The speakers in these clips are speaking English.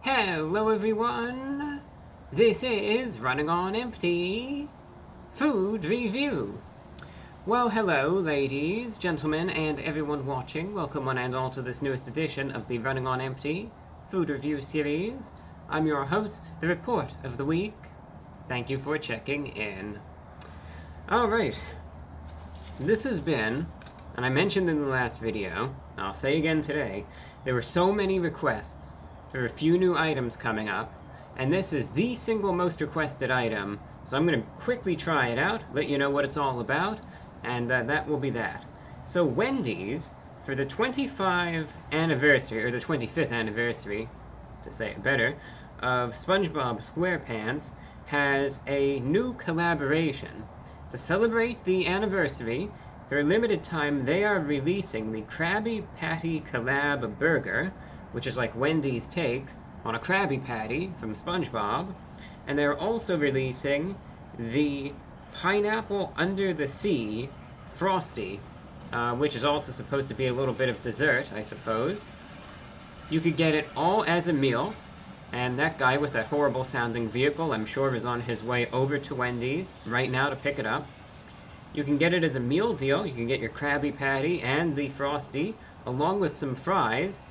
Hello everyone! This is Running on Empty Food Review. Well, hello ladies, gentlemen, and everyone watching. Welcome one and all to this newest edition of the Running on Empty Food Review series. I'm your host, the Report of the Week. Thank you for checking in. Alright, this has been, and I mentioned in the last video, I'll say again today, there were so many requests. There are a few new items coming up, and this is the single most requested item, so I'm going to quickly try it out, let you know what it's all about, and that will be that. So Wendy's, for the 25th anniversary, or the 25th anniversary, to say it better, of Spongebob Squarepants, has a new collaboration. To celebrate the anniversary, for a limited time, they are releasing the Krabby Patty Kollab Burger, which is like Wendy's take on a Krabby Patty from SpongeBob, and they're also releasing the Pineapple Under the Sea Frosty, which is also supposed to be a little bit of dessert, I suppose. You could get it all as a meal, and that guy with that horrible sounding vehicle, I'm sure, is on his way over to Wendy's right now to pick it up. You can get it as a meal deal. You can get your Krabby Patty and the Frosty, along with some fries,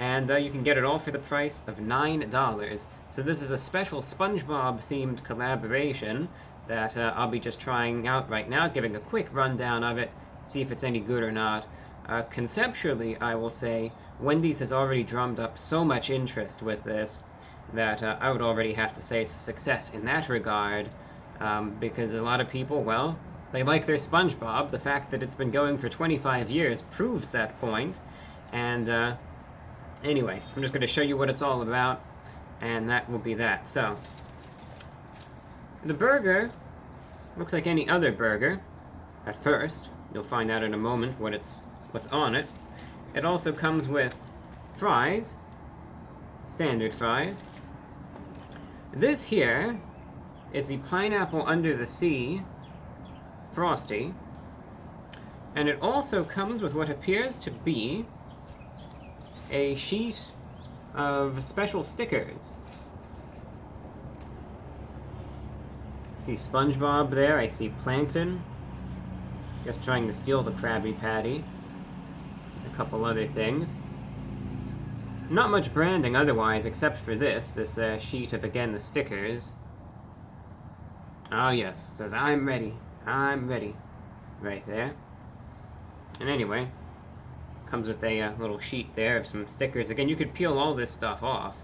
and you can get it all for the price of $9. So this is a special SpongeBob-themed collaboration that I'll be just trying out right now, giving a quick rundown of it, see if it's any good or not. Conceptually, I will say, Wendy's has already drummed up so much interest with this that I would already have to say it's a success in that regard, because a lot of people, well, they like their SpongeBob. The fact that it's been going for 25 years proves that point, and anyway, I'm just going to show you what it's all about, and that will be that. So, the burger looks like any other burger, at first. You'll find out in a moment what's on it. It also comes with fries, standard fries. This here is the Pineapple Under the Sea Frosty, and it also comes with what appears to be a sheet of special stickers. I see SpongeBob there, I see Plankton, just trying to steal the Krabby Patty, a couple other things. Not much branding otherwise, except for this sheet of, again, the stickers. Oh yes, it says, I'm ready, right there. And anyway, comes with a little sheet there of some stickers. Again, you could peel all this stuff off,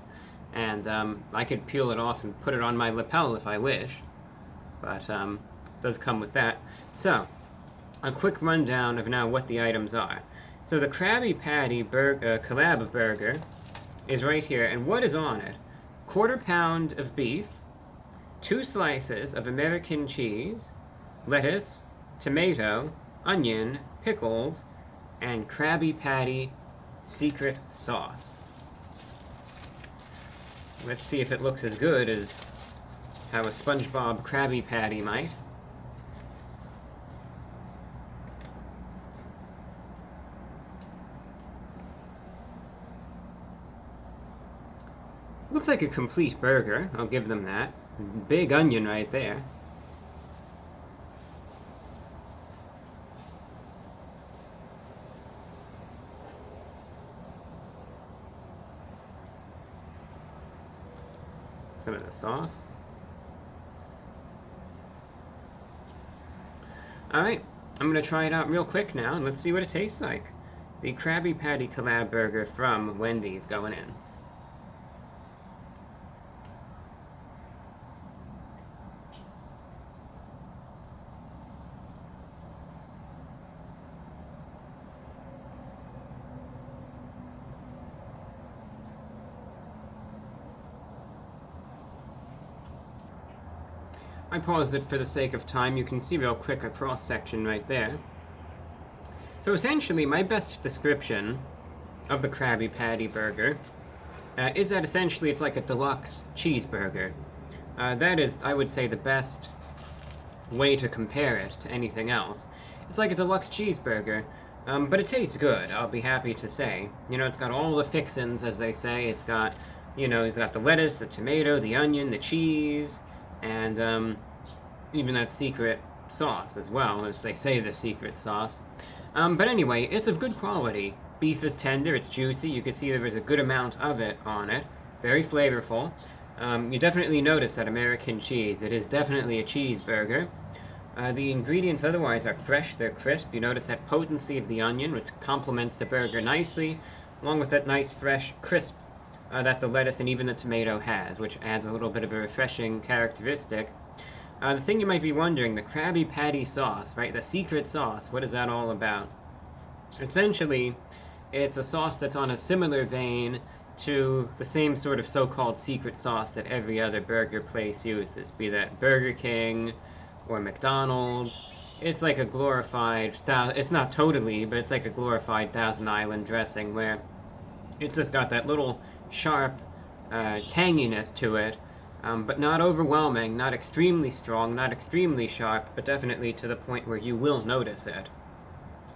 and I could peel it off and put it on my lapel if I wish, but it does come with that. So, a quick rundown of now what the items are. So the Krabby Patty Kollab Burger is right here, and what is on it? 1/4 pound of beef, 2 slices of American cheese, lettuce, tomato, onion, pickles, and Krabby Patty secret sauce. Let's see if it looks as good as how a SpongeBob Krabby Patty might. Looks like a complete burger, I'll give them that. Big onion right there. Some of the sauce. Alright, I'm going to try it out real quick now, and let's see what it tastes like. The Krabby Patty Kollab Burger from Wendy's going in. I paused it for the sake of time. You can see real quick a cross-section right there. So essentially, my best description of the Krabby Patty Burger is that essentially it's like a deluxe cheeseburger. That is, I would say, the best way to compare it to anything else. It's like a deluxe cheeseburger, but it tastes good, I'll be happy to say. You know, it's got all the fixins, as they say. It's got You know, he's got the lettuce, the tomato, the onion, the cheese, and even that secret sauce as well, as they say, the secret sauce. But anyway, it's of good quality. Beef is tender, it's juicy, you can see there is a good amount of it on it. Very flavorful. You definitely notice that American cheese. It is definitely a cheeseburger. The ingredients otherwise are fresh, they're crisp. You notice that potency of the onion, which complements the burger nicely, along with that nice, fresh, crisp that the lettuce and even the tomato has, which adds a little bit of a refreshing characteristic. The thing you might be wondering, the Krabby Patty sauce, right? The secret sauce, what is that all about? Essentially, it's a sauce that's on a similar vein to the same sort of so-called secret sauce that every other burger place uses, be that Burger King or McDonald's. It's like a glorified, it's not totally, but it's like a glorified Thousand Island dressing where it's just got that little sharp tanginess to it, but not overwhelming, not extremely strong, not extremely sharp, but definitely to the point where you will notice it.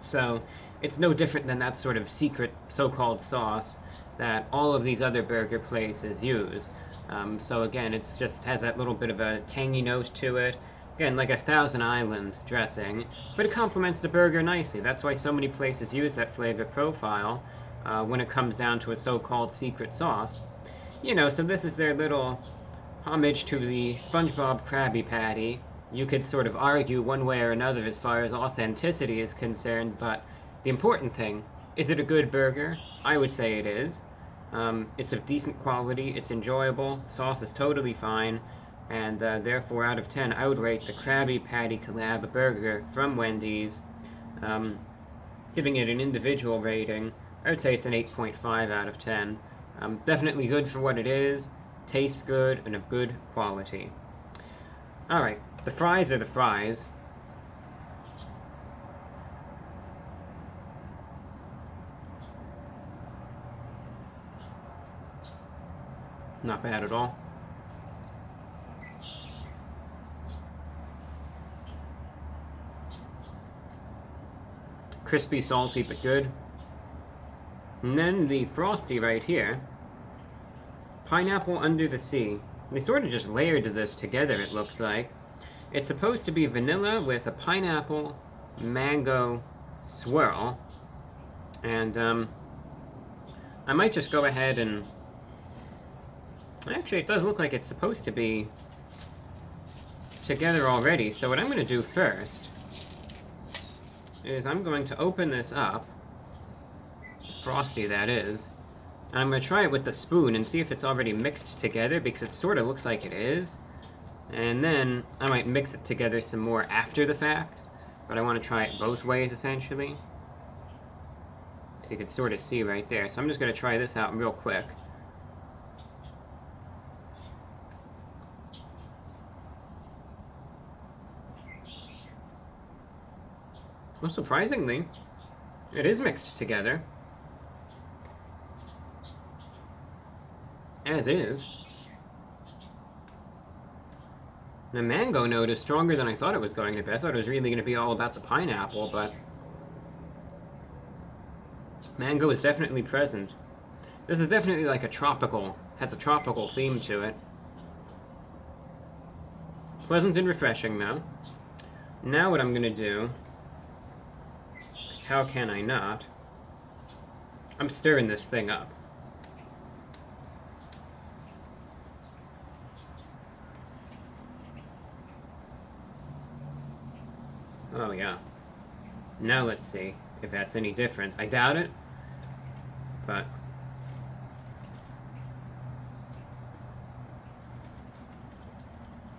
So it's no different than that sort of secret so-called sauce that all of these other burger places use. So again, it just has that little bit of a tangy note to it. Again, like a Thousand Island dressing, but it complements the burger nicely. That's why so many places use that flavor profile when it comes down to a so-called secret sauce. You know, so this is their little homage to the Spongebob Krabby Patty. You could sort of argue one way or another as far as authenticity is concerned, but the important thing, is it a good burger? I would say it is. It's of decent quality, it's enjoyable, sauce is totally fine, and therefore out of 10 I would rate the Krabby Patty Kollab Burger from Wendy's. Giving it an individual rating, I would say it's an 8.5 out of 10. Definitely good for what it is, tastes good, and of good quality. Alright, the fries are the fries. Not bad at all. Crispy, salty, but good. And then the Frosty right here. Pineapple under the sea. They sort of just layered this together, it looks like. It's supposed to be vanilla with a pineapple mango swirl. And I might just go ahead and... Actually, it does look like it's supposed to be together already. So what I'm going to do first is I'm going to open this up, Frosty that is, and I'm going to try it with the spoon and see if it's already mixed together, because it sort of looks like it is. And then I might mix it together some more after the fact, but I want to try it both ways essentially. So you can sort of see right there. So I'm just going to try this out real quick. Well, surprisingly, it is mixed together. As is. The mango note is stronger than I thought it was going to be. I thought it was really going to be all about the pineapple, but mango is definitely present. This is definitely like a tropical, has a tropical theme to it. Pleasant and refreshing, though. Now what I'm going to do... How can I not? I'm stirring this thing up. Oh yeah. Now let's see if that's any different. I doubt it, but...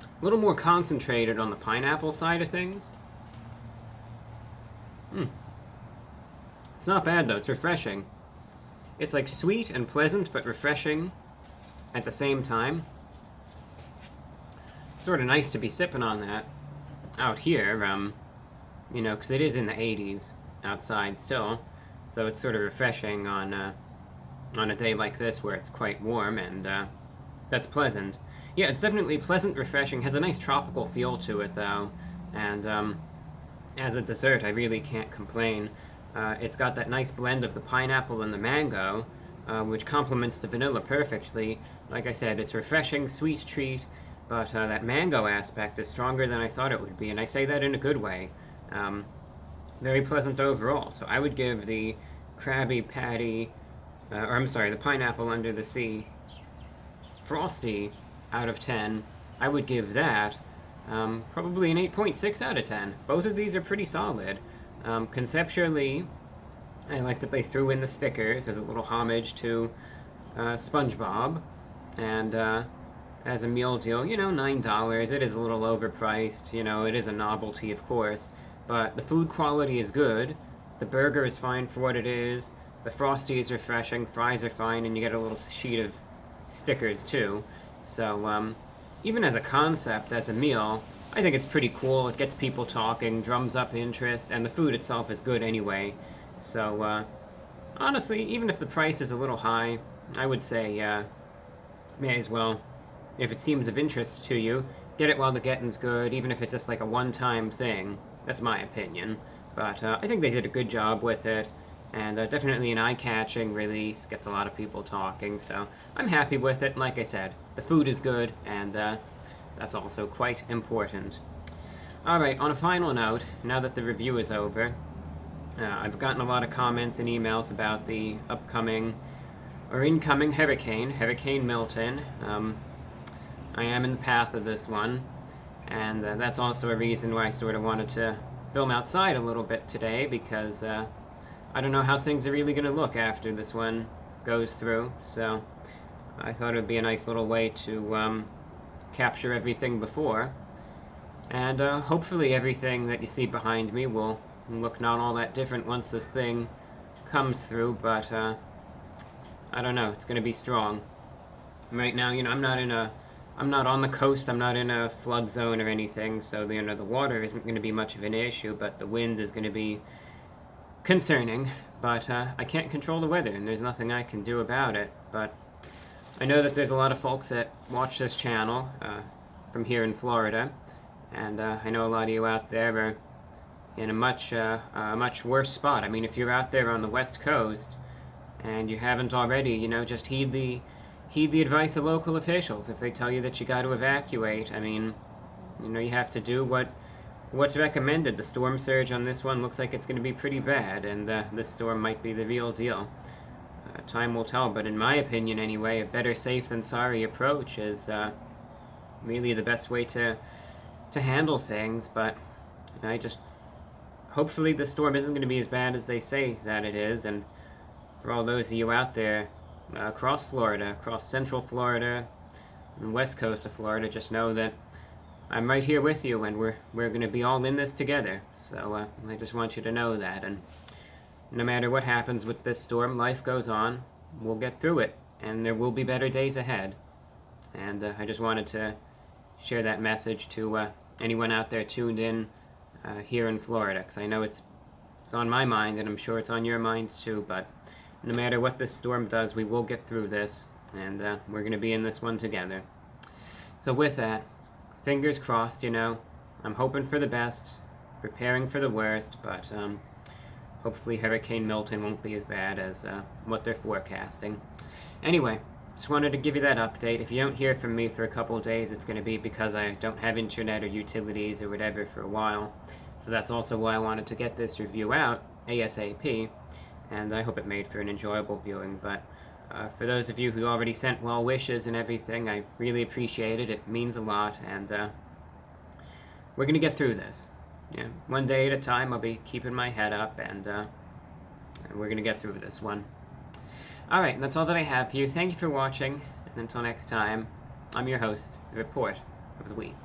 A little more concentrated on the pineapple side of things. It's not bad though, it's refreshing. It's like sweet and pleasant, but refreshing at the same time. Sort of nice to be sipping on that out here, you know, because it is in the 80s outside still, so it's sort of refreshing on a day like this where it's quite warm, and that's pleasant. Yeah, it's definitely pleasant, refreshing, has a nice tropical feel to it though, and as a dessert I really can't complain. It's got that nice blend of the pineapple and the mango, which complements the vanilla perfectly. Like I said, it's a refreshing, sweet treat, but that mango aspect is stronger than I thought it would be, and I say that in a good way. Very pleasant overall. So I would give the Krabby Patty, or I'm sorry, the Pineapple Under the Sea Frosty out of 10. I would give that probably an 8.6 out of 10. Both of these are pretty solid. Conceptually, I like that they threw in the stickers as a little homage to SpongeBob. And as a meal deal, you know, $9. It is a little overpriced. You know, it is a novelty, of course. But the food quality is good. The burger is fine for what it is. The Frosty is refreshing. Fries are fine. And you get a little sheet of stickers, too. So, even as a concept, as a meal, I think it's pretty cool. It gets people talking, drums up interest, and the food itself is good anyway. So, honestly, even if the price is a little high, I would say, may as well, if it seems of interest to you, get it while the getting's good, even if it's just like a one-time thing. That's my opinion. But I think they did a good job with it, and definitely an eye-catching release, gets a lot of people talking, so I'm happy with it. Like I said, the food is good, and that's also quite important. Alright, on a final note, now that the review is over, I've gotten a lot of comments and emails about the upcoming or incoming Hurricane Milton. I am in the path of this one, and that's also a reason why I sort of wanted to film outside a little bit today, because I don't know how things are really going to look after this one goes through, so I thought it would be a nice little way to capture everything before. And hopefully everything that you see behind me will look not all that different once this thing comes through, but I don't know, it's going to be strong. Right now, you know, I'm not on the coast, I'm not in a flood zone or anything, so the water isn't going to be much of an issue, but the wind is going to be concerning. But I can't control the weather, and there's nothing I can do about it. But I know that there's a lot of folks that watch this channel from here in Florida, and I know a lot of you out there are in a much worse spot. I mean, if you're out there on the West Coast and you haven't already, you know, just heed the advice of local officials. If they tell you that you got to evacuate, I mean, you know, you have to do what's recommended. The storm surge on this one looks like it's going to be pretty bad, and this storm might be the real deal. Time will tell, but in my opinion anyway, a better safe than sorry approach is really the best way to handle things. But I just, hopefully the storm isn't going to be as bad as they say that it is, and for all those of you out there across Florida, across central Florida and west coast of Florida, just know that I'm right here with you, and we're going to be all in this together. So I just want you to know that, and no matter what happens with this storm, life goes on. We'll get through it, and there will be better days ahead. And I just wanted to share that message to anyone out there tuned in here in Florida, because I know it's on my mind, and I'm sure it's on your mind too. But no matter what this storm does, we will get through this, and we're going to be in this one together. So with that, fingers crossed, you know. I'm hoping for the best, preparing for the worst, but hopefully Hurricane Milton won't be as bad as what they're forecasting. Anyway, just wanted to give you that update. If you don't hear from me for a couple of days, it's going to be because I don't have internet or utilities or whatever for a while. So that's also why I wanted to get this review out ASAP, and I hope it made for an enjoyable viewing. But for those of you who already sent well wishes and everything, I really appreciate it. It means a lot, and we're going to get through this. Yeah, one day at a time. I'll be keeping my head up, and we're going to get through this one. Alright, that's all that I have for you. Thank you for watching, and until next time, I'm your host, The Report of the Week.